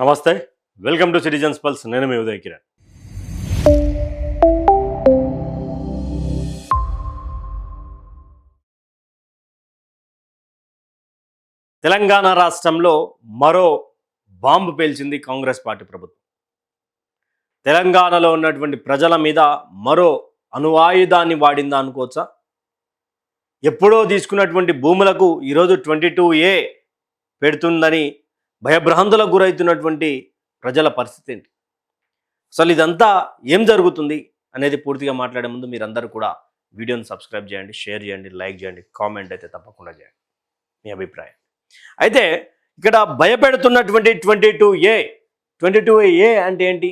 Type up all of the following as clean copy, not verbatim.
నమస్తే, welcome to citizens pulse. నేను మీ ఉదయ్ కిరణ్. తెలంగాణ రాష్ట్రంలో మరో బాంబు పేల్చింది కాంగ్రెస్ పార్టీ ప్రభుత్వం. తెలంగాణలో ఉన్నటువంటి ప్రజల మీద మరో అణువాయుధాన్ని వాడిందా అనుకోవచ్చా? ఎప్పుడో తీసుకున్నటువంటి భూములకు ఈరోజు 22A పెడుతుందని భయభ్రాంతులకు గురవుతున్నటువంటి ప్రజల పరిస్థితి ఏంటి? అసలు ఇదంతా ఏం జరుగుతుంది అనేది పూర్తిగా మాట్లాడే ముందు మీరందరూ కూడా వీడియోని సబ్స్క్రైబ్ చేయండి, షేర్ చేయండి, లైక్ చేయండి, కామెంట్ అయితే తప్పకుండా చేయండి మీ అభిప్రాయం. అయితే ఇక్కడ భయపెడుతున్నటువంటి 22A అంటే ఏంటి?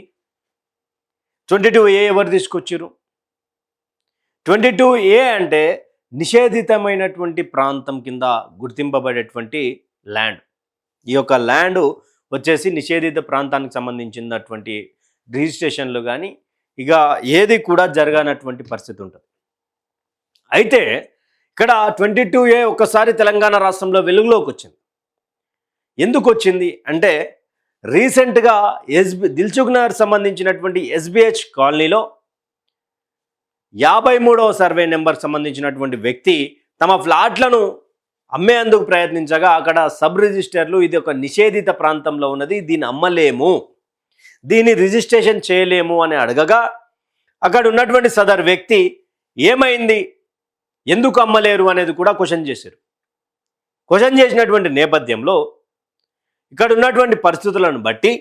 22A ఎవరు తీసుకొచ్చారు? 22A అంటే నిషేధితమైనటువంటి ప్రాంతం కింద గుర్తింపబడేటువంటి ల్యాండ్. ఈ యొక్క ల్యాండ్ వచ్చేసి నిషేధిత ప్రాంతానికి సంబంధించినటువంటి రిజిస్ట్రేషన్లు కానీ ఇక ఏది కూడా జరగనటువంటి పరిస్థితి ఉంటుంది. అయితే ఇక్కడ 22A ఒక్కసారి తెలంగాణ రాష్ట్రంలో వెలుగులోకి వచ్చింది. ఎందుకు వచ్చింది అంటే రీసెంట్గా దిల్సుఖ్ నగర్ సంబంధించినటువంటి SBH కాలనీలో 53వ సర్వే నెంబర్ సంబంధించినటువంటి వ్యక్తి తమ ఫ్లాట్లను అమ్మేందుకు ప్రయత్నించగా అక్కడ సబ్ రిజిస్టర్లు ఇది ఒక నిషేధిత ప్రాంతంలో ఉన్నది, దీన్ని అమ్మలేము, దీన్ని రిజిస్ట్రేషన్ చేయలేము అని అడగగా అక్కడ ఉన్నటువంటి సదర్ వ్యక్తి ఏమైంది, ఎందుకు అమ్మలేరు అనేది కూడా క్వశ్చన్ చేశారు. క్వశ్చన్ చేసినటువంటి నేపథ్యంలో ఇక్కడ ఉన్నటువంటి పరిస్థితులను బట్టి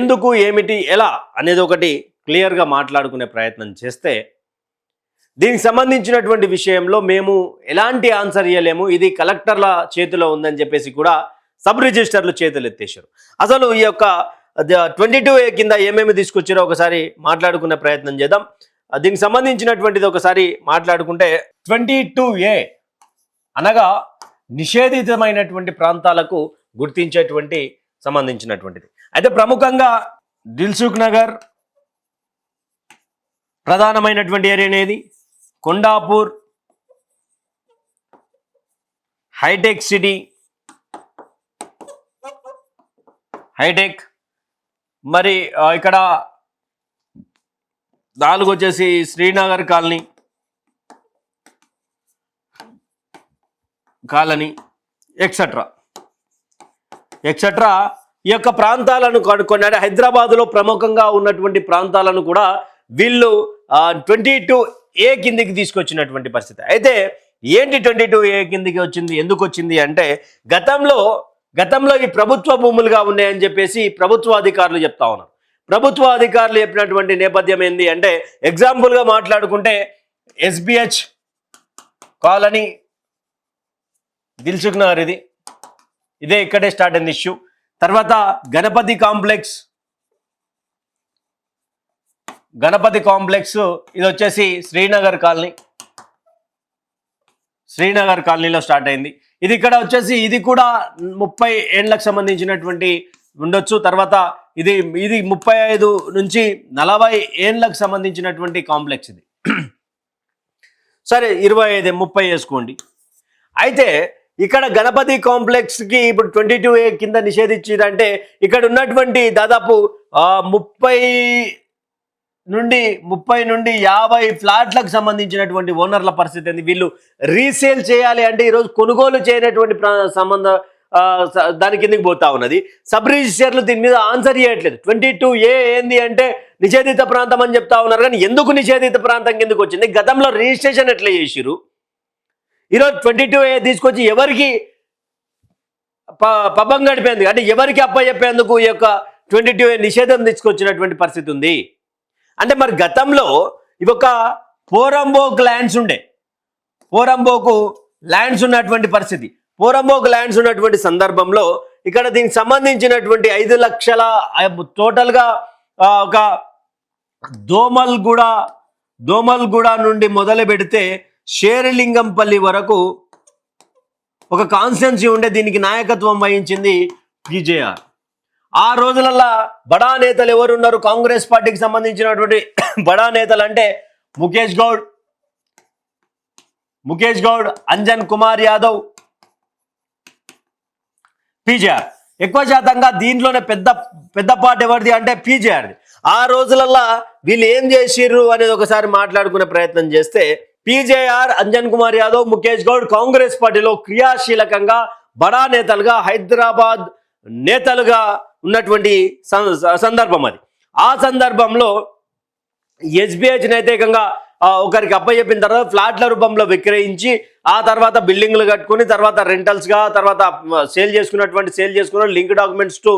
ఎందుకు, ఏమిటి, ఎలా అనేది ఒకటి క్లియర్గా మాట్లాడుకునే ప్రయత్నం చేస్తే దీనికి సంబంధించినటువంటి విషయంలో మేము ఎలాంటి ఆన్సర్ ఇవ్వలేము, ఇది కలెక్టర్ల చేతిలో ఉందని చెప్పేసి కూడా సబ్ రిజిస్టర్లు చేతులు ఎత్తేసారు. అసలు ఈ యొక్క 22A కింద ఏమేమి తీసుకొచ్చారో ఒకసారి మాట్లాడుకునే ప్రయత్నం చేద్దాం. దీనికి సంబంధించినటువంటిది ఒకసారి మాట్లాడుకుంటే 22A అనగా నిషేధితమైనటువంటి ప్రాంతాలకు గుర్తించేటువంటి సంబంధించినటువంటిది. అయితే ప్రముఖంగా దిల్సుఖ్ నగర్ ప్రధానమైనటువంటి ఏరియా అనేది, కొండాపూర్, హైటెక్ సిటీ, హైటెక్, మరి ఇక్కడ 4 వచ్చేసి శ్రీనగర్ కాలనీ ఎక్సెట్రా ఈ యొక్క ప్రాంతాలను కొన్నాడు. హైదరాబాదులో ప్రముఖంగా ఉన్నటువంటి ప్రాంతాలను కూడా వీళ్ళు 22A కిందికి తీసుకొచ్చినటువంటి పరిస్థితి. అయితే ఏంటి 22A కిందికి వచ్చింది, ఎందుకు వచ్చింది అంటే గతంలో ఈ ప్రభుత్వ భూములుగా ఉన్నాయని చెప్పేసి ప్రభుత్వ అధికారులు చెప్తా ఉన్నారు. ప్రభుత్వ అధికారులు చెప్పినటువంటి నేపథ్యం ఏంటి అంటే ఎగ్జాంపుల్గా మాట్లాడుకుంటే SBH కాలనీ దిల్సుఖ్ నగర్ ఇదే ఇక్కడే స్టార్ట్ అయింది ఇష్యూ. తర్వాత గణపతి కాంప్లెక్స్ ఇది వచ్చేసి శ్రీనగర్ కాలనీలో స్టార్ట్ అయింది. ఇది ఇక్కడ వచ్చేసి ఇది కూడా 30 ఏళ్ళకు సంబంధించినటువంటి ఉండొచ్చు. తర్వాత ఇది 35 నుంచి 40 ఏళ్ళకు సంబంధించినటువంటి కాంప్లెక్స్ ఇది. సరే 25 30 వేసుకోండి. అయితే ఇక్కడ గణపతి కాంప్లెక్స్కి ఇప్పుడు 22A కింద నిషేధించిందంటే ఇక్కడ ఉన్నటువంటి దాదాపు 30 నుండి 50 ఫ్లాట్లకు సంబంధించినటువంటి ఓనర్ల పరిస్థితి ఏంది? వీళ్ళు రీసేల్ చేయాలి అంటే ఈరోజు కొనుగోలు చేయనటువంటి దాని కిందకి పోతా ఉన్నది. సబ్ రిజిస్టర్లు దీని మీద ఆన్సర్ చేయట్లేదు. 22A ఏంది అంటే నిషేధిత ప్రాంతం అని చెప్తా ఉన్నారు, కానీ ఎందుకు నిషేధిత ప్రాంతం కిందకు వచ్చింది, గతంలో రిజిస్ట్రేషన్ ఎట్లా చేసిరు, ఈరోజు 22A తీసుకొచ్చి ఎవరికి పబ్బం గడిపేందుకు అంటే ఎవరికి అప్పచెప్పేందుకు ఈ యొక్క 22A నిషేధం తీసుకొచ్చినటువంటి పరిస్థితి ఉంది. అంటే మరి గతంలో ఇవి ఒక పోరంబోక్ ల్యాండ్స్ ఉన్నటువంటి పరిస్థితి. పోరంబోక్ ల్యాండ్స్ ఉన్నటువంటి సందర్భంలో ఇక్కడ దీనికి సంబంధించినటువంటి 5 లక్షల టోటల్గా ఒక దోమల్గూడ నుండి మొదలు పెడితే షేర్లింగంపల్లి వరకు ఒక కాన్స్టిట్యున్సీ ఉండే దీనికి నాయకత్వం వహించింది PJR. ఆ రోజులల్లా బడా నేతలు ఎవరున్నారు కాంగ్రెస్ పార్టీకి సంబంధించినటువంటి బడా నేతలు అంటే ముఖేష్ గౌడ్, అంజన్ కుమార్ యాదవ్, PJR ఎక్కువ శాతంగా దీంట్లోనే పెద్ద పెద్ద పార్ట్ ఎవరిది అంటే పీజేఆర్ది. ఆ రోజులల్లో వీళ్ళు ఏం చేసిర్రు అనేది ఒకసారి మాట్లాడుకునే ప్రయత్నం చేస్తే, పీజేఆర్, అంజన్ కుమార్ యాదవ్, ముఖేష్ గౌడ్ కాంగ్రెస్ పార్టీలో క్రియాశీలకంగా బడా నేతలుగా, హైదరాబాద్ నేతలుగా ఉన్నటువంటి సందర్భం అది. ఆ సందర్భంలో ఎస్బీహెచ్ నైతికంగా ఒకరికి అప్పచెప్పిన తర్వాత ఫ్లాట్ల రూపంలో విక్రయించి, ఆ తర్వాత బిల్డింగ్లు కట్టుకుని, తర్వాత రెంటల్స్గా, తర్వాత సేల్ చేసుకున్న లింక్ డాక్యుమెంట్స్ టు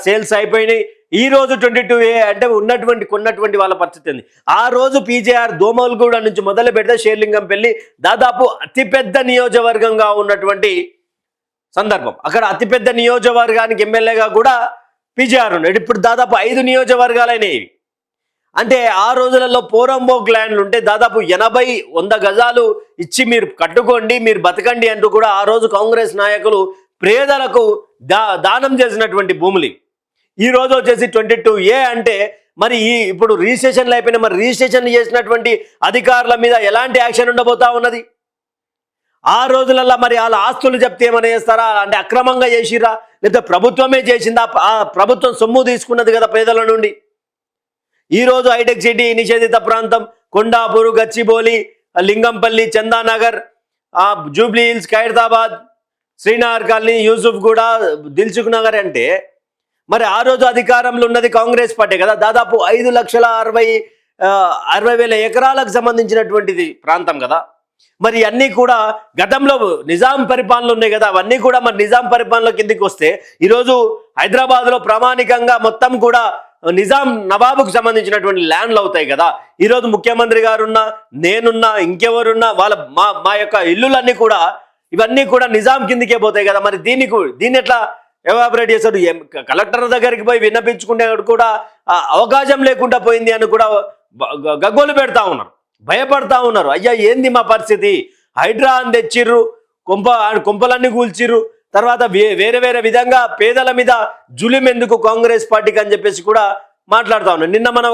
సేల్స్ అయిపోయినాయి. ఈ రోజు 22A అంటే కొన్నటువంటి వాళ్ళ పరిస్థితి ఉంది. ఆ రోజు పీజేఆర్ దోమల్గూడ నుంచి మొదలు పెడితే షేర్లింగంపల్లి దాదాపు అతిపెద్ద నియోజకవర్గంగా ఉన్నటువంటి సందర్భం. అక్కడ అతిపెద్ద నియోజకవర్గానికి ఎమ్మెల్యేగా కూడా పీజేఆర్ ఉన్నాడు. ఇప్పుడు దాదాపు 5 నియోజకవర్గాలైనవి. అంటే ఆ రోజులలో పోరంబోక్ ల్యాండ్లు ఉంటే దాదాపు 80-100 గజాలు ఇచ్చి మీరు కట్టుకోండి, మీరు బతకండి అంటూ కూడా ఆ రోజు కాంగ్రెస్ నాయకులు పేదలకు దానం చేసినటువంటి భూములు. ఈ రోజు వచ్చేసి 22A అంటే మరి ఇప్పుడు రిజిస్ట్రేషన్లు అయిపోయినా, మరి రిజిస్ట్రేషన్ చేసినటువంటి అధికారుల మీద ఎలాంటి యాక్షన్ ఉండబోతా ఉన్నది? ఆ రోజులలో మరి వాళ్ళ ఆస్తులు చెప్తే ఏమైనా చేస్తారా? అంటే అక్రమంగా చేసిరా, లేకపోతే ప్రభుత్వమే చేసిందా? ఆ ప్రభుత్వం సొమ్ము తీసుకున్నది కదా పేదల నుండి. ఈరోజు హైటెక్ సిటీ, నిషేధిత ప్రాంతం, కొండాపూర్, గచ్చిబౌలి, లింగంపల్లి, చందానగర్, జూబ్లీ హిల్స్, ఖైరతాబాద్, శ్రీనగర్ కాలనీ, యూసుఫ్ గూడ, దిల్సుఖ్ నగర్ అంటే మరి ఆ రోజు అధికారంలో ఉన్నది కాంగ్రెస్ పార్టీ కదా. దాదాపు 5,60,000 ఎకరాలకు సంబంధించినటువంటిది ప్రాంతం కదా. మరి అన్నీ కూడా గతంలో నిజాం పరిపాలనలు ఉన్నాయి కదా, అవన్నీ కూడా మరి నిజాం పరిపాలన కిందికి వస్తే ఈరోజు హైదరాబాద్లో ప్రామాణికంగా మొత్తం కూడా నిజాం నవాబుకు సంబంధించినటువంటి ల్యాండ్లు అవుతాయి కదా. ఈరోజు ముఖ్యమంత్రి గారున్నా, నేనున్నా, ఇంకెవరున్నా వాళ్ళ మా యొక్క ఇల్లులన్నీ కూడా ఇవన్నీ కూడా నిజాం కిందికే పోతాయి కదా. మరి దీన్ని ఎట్లా ఎవాపరేట్ చేశాడు? కలెక్టర్ దగ్గరికి పోయి విన్నపించుకునే కూడా అవకాశం లేకుండా పోయింది అని కూడా గగ్గోలు పెడతా ఉన్నారు, భయపడతా ఉన్నారు. అయ్యా ఏంది మా పరిస్థితి? హైడ్రా అని తెచ్చిర్రు, కొంపలన్నీ కూల్చిర్రు, తర్వాత వేరే విధంగా పేదల మీద జులుం ఎందుకు కాంగ్రెస్ పార్టీకి అని చెప్పేసి కూడా మాట్లాడుతూ ఉన్నాం. నిన్న మనం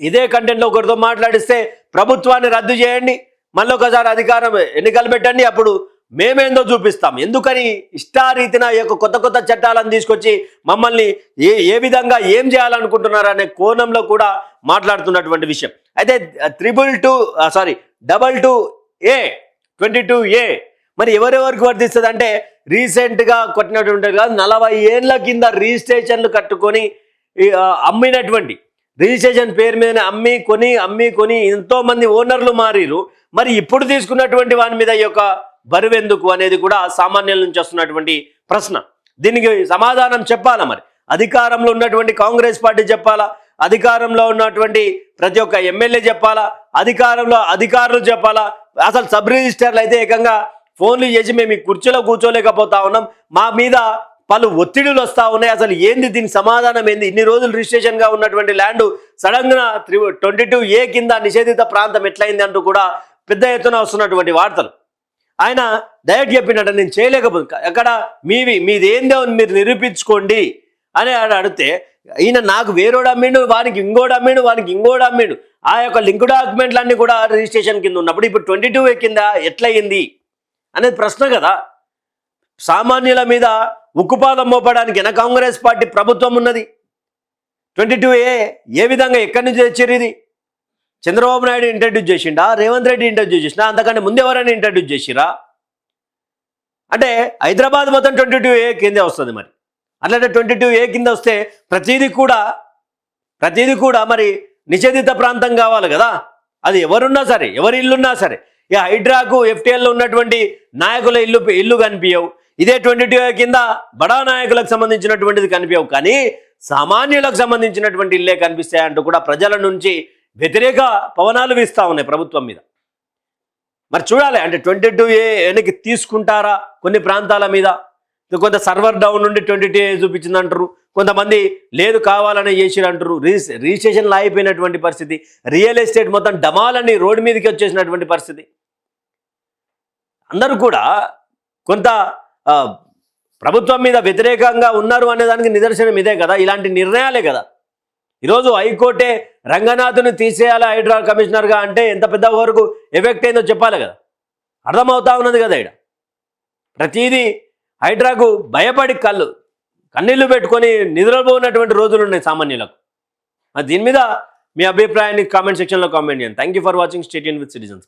ఇదే కంటెంట్లో ఒకరితో మాట్లాడిస్తే, ప్రభుత్వాన్ని రద్దు చేయండి, మళ్ళీ ఒకసారి అధికారం ఎన్నికలు పెట్టండి, అప్పుడు మేమేందో చూపిస్తాం. ఎందుకని ఇష్టారీతిన కొత్త చట్టాలను తీసుకొచ్చి మమ్మల్ని ఏ విధంగా ఏం చేయాలనుకుంటున్నారు అనే కోణంలో కూడా మాట్లాడుతున్నటువంటి విషయం. అయితే 22A 22A మరి ఎవరెవరికి వర్తిస్తుంది అంటే, రీసెంట్గా కొట్టినటువంటి 40 ఏళ్ళ కింద రిజిస్ట్రేషన్లు కట్టుకొని అమ్మినటువంటి, రిజిస్ట్రేషన్ పేరు మీద అమ్మి కొని ఎంతోమంది ఓనర్లు మారిరు. మరి ఇప్పుడు తీసుకున్నటువంటి వాని మీద ఈ యొక్క బరువెందుకు అనేది కూడా సామాన్యుల నుంచి వస్తున్నటువంటి ప్రశ్న. దీనికి సమాధానం చెప్పాలా? మరి అధికారంలో ఉన్నటువంటి కాంగ్రెస్ పార్టీ చెప్పాలా? అధికారంలో ఉన్నటువంటి ప్రతి ఒక్క ఎమ్మెల్యే చెప్పాలా? అధికారులు చెప్పాలా? అసలు సబ్ రిజిస్టర్లు అయితే ఏకంగా ఫోన్లు చేసి మేము ఈ కుర్చీలో కూర్చోలేకపోతా ఉన్నాం, మా మీద పలు ఒత్తిడులు వస్తూ ఉన్నాయి, అసలు ఏంది దీనికి సమాధానం ఏంది? ఇన్ని రోజులు రిజిస్ట్రేషన్గా ఉన్నటువంటి ల్యాండ్ సడన్గా 22A కింద నిషేధిత ప్రాంతం ఎట్లయింది అంటూ కూడా పెద్ద ఎత్తున వస్తున్నటువంటి వార్తలు. ఆయన డైరెక్ట్ చెప్పినట్టు నేను చేయలేకపోతే అక్కడ మీది ఏందో మీరు నిరూపించుకోండి అని అడిగితే, ఈయన నాకు వేరోడు అమ్మిండు, వానికి ఇంకోటి అమ్మిండు, ఆ యొక్క లింక్ డాక్యుమెంట్లన్నీ కూడా రిజిస్ట్రేషన్ కింద ఉన్నప్పుడు ఇప్పుడు 22A కింద ఎట్లయింది అనేది ప్రశ్న కదా. సామాన్యుల మీద ఉక్కుపాదం మోపడానికి కాంగ్రెస్ పార్టీ ప్రభుత్వం ఉన్నది. 22A ఏ విధంగా ఎక్కడి నుంచి తెచ్చారు? ఇది చంద్రబాబు నాయుడు ఇంట్రడ్యూస్ చేసిండా, రేవంత్ రెడ్డి ఇంట్రడ్యూస్ చేసినా, అంతకంటే ముందు ఎవరైనా ఇంట్రడ్యూస్ చేసిరా? అంటే హైదరాబాద్ మొత్తం 22A కిందే వస్తుంది. మరి అట్లంటే 22A కింద వస్తే ప్రతిదీ కూడా మరి నిషేధిత ప్రాంతం కావాలి కదా. అది ఎవరున్నా సరే, ఎవరి ఇల్లున్నా సరే. ఇక హైడ్రాకు FTLలో ఉన్నటువంటి నాయకుల ఇల్లు కనిపించవు. ఇదే 22A కింద బడా నాయకులకు సంబంధించినటువంటిది కనిపించవు, కానీ సామాన్యులకు సంబంధించినటువంటి ఇల్లే కనిపిస్తాయంటూ కూడా ప్రజల నుంచి వ్యతిరేక పవనాలు వీస్తూ ఉన్నాయి ప్రభుత్వం మీద. మరి చూడాలి, అంటే 22A వెనక్కి తీసుకుంటారా కొన్ని ప్రాంతాల మీద? కొంత సర్వర్ డౌన్ నుండి 22A చూపించింది అంటారు, కొంతమంది లేదు కావాలని చేసిరు అంటారు. రిజిస్ట్రేషన్లు అయిపోయినటువంటి పరిస్థితి, రియల్ ఎస్టేట్ మొత్తం డమాలని రోడ్డు మీదకి వచ్చేసినటువంటి పరిస్థితి. అందరూ కూడా కొంత ప్రభుత్వం మీద వ్యతిరేకంగా ఉన్నారు అనేదానికి నిదర్శనం ఇదే కదా, ఇలాంటి నిర్ణయాలే కదా. ఈరోజు హైకోర్టే రంగనాథ్ని తీసేయాలి హైడ్రా కమిషనర్గా అంటే ఎంత పెద్ద వరకు ఎఫెక్ట్ అయిందో చెప్పాలి కదా, అర్థమవుతా ఉన్నది కదా. ఇక్కడ ప్రతిదీ హైడ్రాకు భయపడి కన్నీళ్లు పెట్టుకొని నిద్రపోయినటువంటి రోజులు ఉన్నాయి సామాన్యులకు. దీని మీద మీ అభిప్రాయాన్ని కామెంట్ సెక్షన్లో కామెంట్ చేయండి. Thank you for watching. Stay tuned with citizens.